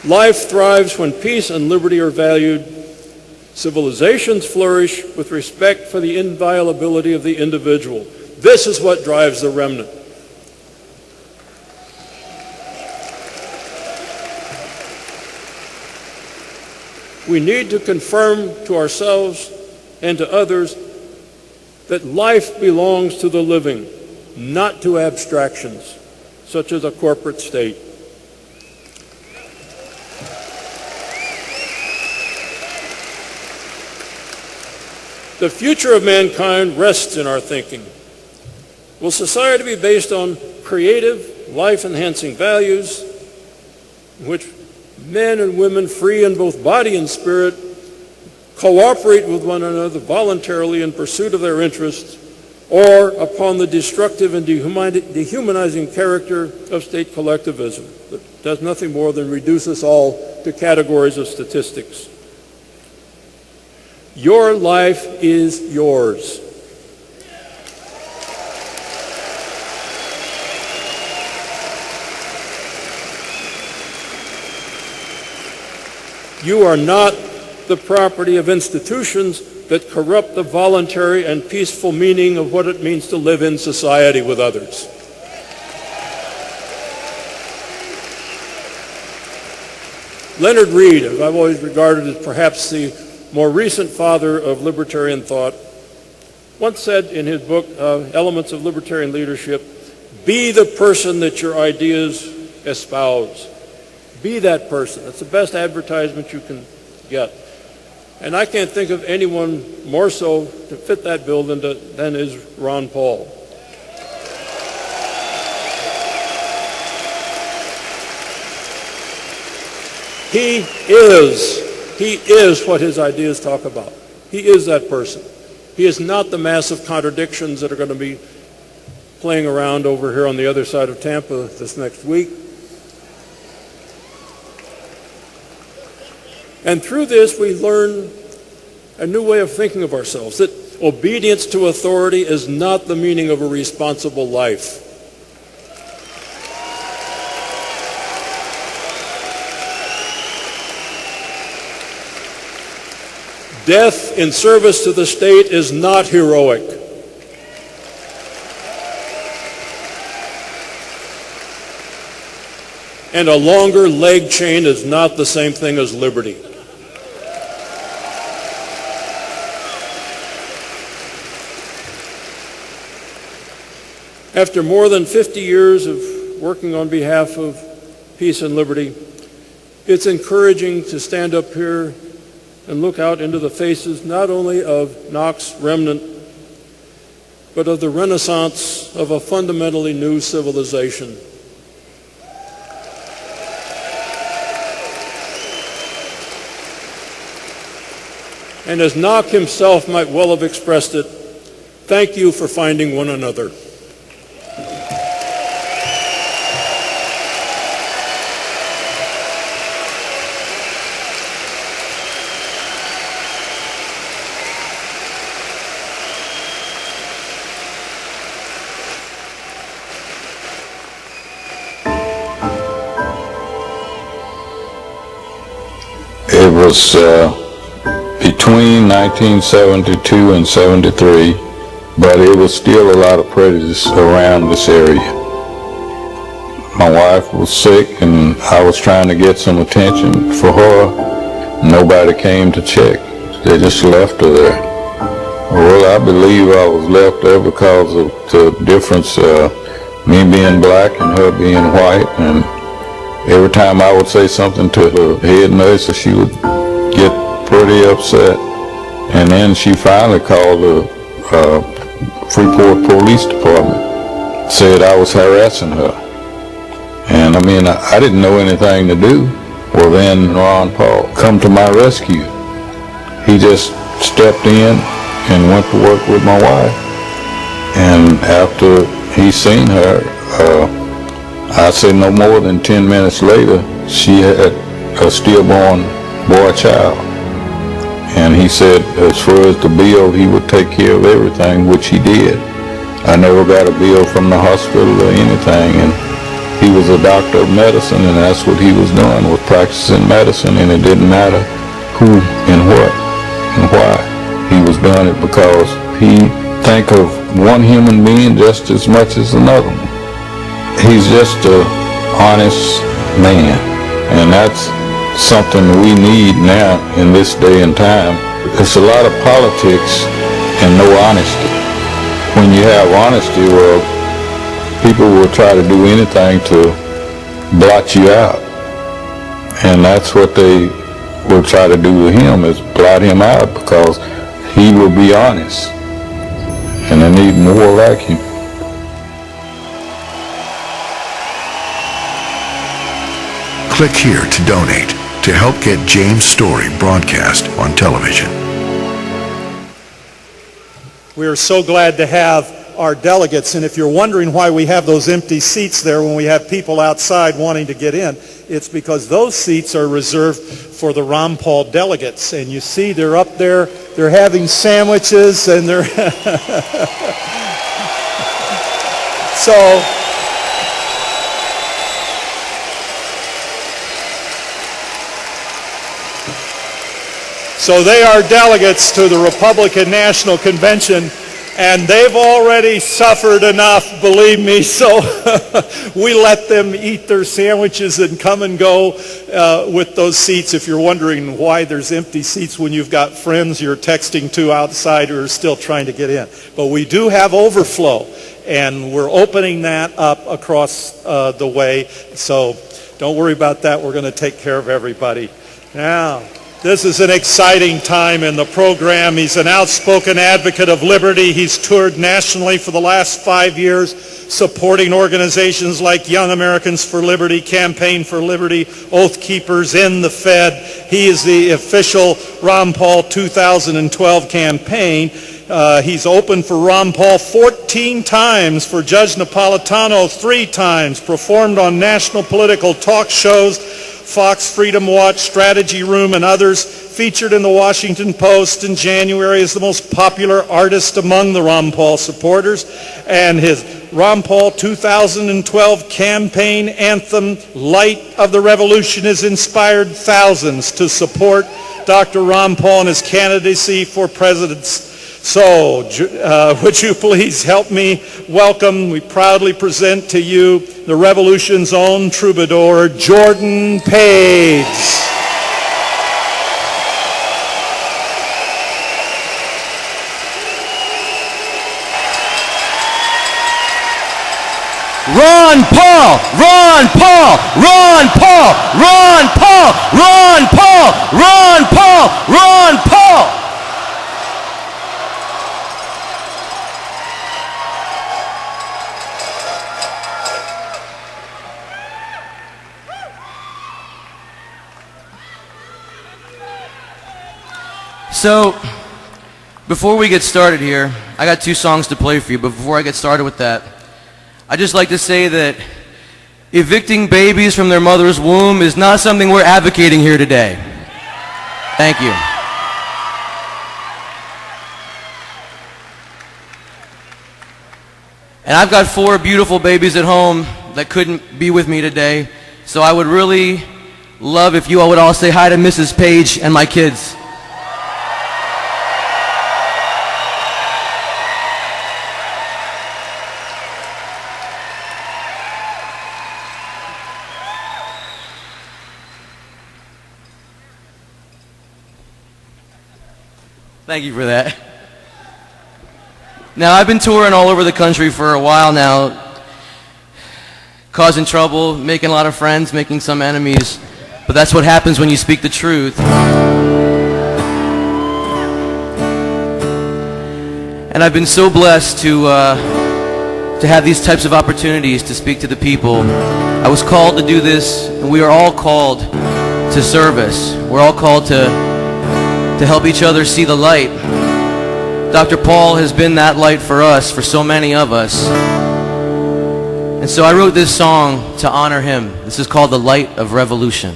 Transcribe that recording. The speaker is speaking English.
Life thrives when peace and liberty are valued. Civilizations flourish with respect for the inviolability of the individual. This is what drives the remnant. We need to confirm to ourselves and to others that life belongs to the living, not to abstractions, such as a corporate state. The future of mankind rests in our thinking. Will society be based on creative, life-enhancing values in which men and women, free in both body and spirit, cooperate with one another voluntarily in pursuit of their interests, or upon the destructive and dehumanizing character of state collectivism that does nothing more than reduce us all to categories of statistics? Your life is yours. You are not the property of institutions that corrupt the voluntary and peaceful meaning of what it means to live in society with others. Leonard Read, who I've always regarded as perhaps the more recent father of libertarian thought, once said in his book, Elements of Libertarian Leadership, be the person that your ideas espouse. Be that person. That's the best advertisement you can get. And I can't think of anyone more so to fit that bill than is Ron Paul. He is what his ideas talk about. He is that person. He is not the massive contradictions that are going to be playing around over here on the other side of Tampa this next week. And through this, we learn a new way of thinking of ourselves, that obedience to authority is not the meaning of a responsible life. Death in service to the state is not heroic. And a longer leg chain is not the same thing as liberty. After more than 50 years of working on behalf of peace and liberty, it's encouraging to stand up here and look out into the faces not only of Knox remnant, but of the renaissance of a fundamentally new civilization. And as Knox himself might well have expressed it, thank you for finding one another. It was between 1972 and 73, but it was still a lot of prejudice around this area. My wife was sick and I was trying to get some attention for her. Nobody came to check. They just left her there. Well, I believe I was left there because of the difference, me being black and her being white, and every time I would say something to the head nurse, she would get pretty upset. And then she finally called the Freeport Police Department, said I was harassing her. And I mean, I didn't know anything to do. Well, then Ron Paul come to my rescue. He just stepped in and went to work with my wife. And after he seen her, I'd say no more than 10 minutes later, she had a stillborn boy child. And he said as far as the bill, he would take care of everything, which he did. I never got a bill from the hospital or anything, and he was a doctor of medicine, and that's what he was doing, was practicing medicine, and it didn't matter who and what and why. He was doing it because he think of one human being just as much as another one. He's just an honest man, and that's something we need now in this day and time. It's a lot of politics and no honesty. When you have honesty, well, people will try to do anything to blot you out, and that's what they will try to do with him, is blot him out, because he will be honest, and they need more like him. Click here to donate to help get James' story broadcast on television. We are so glad to have our delegates, and if you're wondering why we have those empty seats there when we have people outside wanting to get in, it's because those seats are reserved for the Ron Paul delegates. And you see they're up there, they're having sandwiches, and they're So they are delegates to the Republican National Convention, and they've already suffered enough, believe me, so we let them eat their sandwiches and come and go with those seats. If you're wondering why there's empty seats when you've got friends you're texting to outside who are still trying to get in. But we do have overflow, and we're opening that up across the way, so don't worry about that. We're going to take care of everybody. Now, this is an exciting time in the program. He's an outspoken advocate of liberty. He's toured nationally for the last 5 years, supporting organizations like Young Americans for Liberty, Campaign for Liberty, Oath Keepers, End the Fed. He is the official Ron Paul 2012 campaign. He's opened for Ron Paul 14 times, for Judge Napolitano 3 times, performed on national political talk shows, Fox, Freedom Watch, Strategy Room, and others, featured in the Washington Post in January as the most popular artist among the Ron Paul supporters. And his Ron Paul 2012 campaign anthem, Light of the Revolution, has inspired thousands to support Dr. Ron Paul and his candidacy for president. So, would you please help me welcome, we proudly present to you the Revolution's own troubadour, Jordan Page. Ron Paul! Ron Paul! Ron Paul! Ron Paul! Ron Paul! Ron Paul! Ron Paul! So, before we get started here, I got 2 songs to play for you, but before I get started with that, I'd just like to say that evicting babies from their mother's womb is not something we're advocating here today. Thank you. And I've got 4 beautiful babies at home that couldn't be with me today, so I would really love if you all would all say hi to Mrs. Page and my kids. Thank you for that. Now, I've been touring all over the country for a while now, causing trouble, making a lot of friends, making some enemies, but that's what happens when you speak the truth. And I've been so blessed to have these types of opportunities to speak to the people. I was called to do this, and we are all called to service. We're all called to help each other see the light. Dr. Paul has been that light for us, for so many of us. And so I wrote this song to honor him. This is called The Light of Revolution.